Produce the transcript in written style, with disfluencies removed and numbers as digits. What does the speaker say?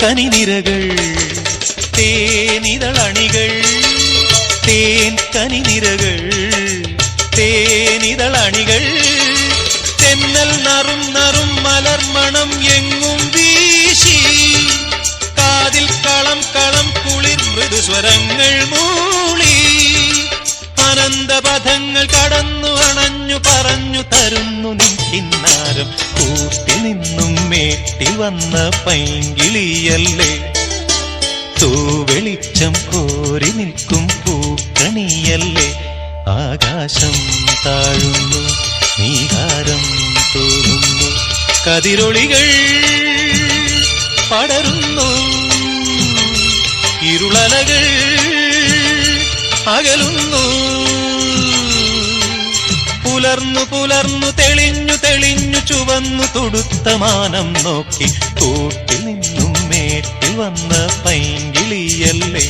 കനിനിരകൾ തേനിതളണികൾ തേൻ കനിനിരകൾ തേനിതളണികൾ തെന്നൽ നറും നറും മലർമണം എങ്ങും വീശി കാതിൽ കളം കളം കുളിർ മൃദുസ്വരങ്ങൾ മൂളി അനന്തപഥങ്ങൾ കടന്നു അണഞ്ഞു പറഞ്ഞു തരുന്നു നിൻ കിന്നാരം കൂട്ടിൽ നിന്നും മേട്ടി വന്ന പൈങ്കിളിയല്ലേ തൂവെളിച്ചം കോരി നിൽക്കും പൂക്കണിയല്ലേ ആകാശം താഴുന്നു നീഹാരം തോന്നുന്നു കതിരൊളികൾ പടരുന്നു ഇരുളലകൾ അകലുന്നു പുലർന്നു പുലർന്നു തെളിഞ്ഞു തെളിഞ്ഞു ചുവന്നു തുടുത്ത മാനം നോക്കി കൂട്ടിൽ നിന്നും മേട്ടിൽ വന്ന പൈങ്കിളിയല്ലേ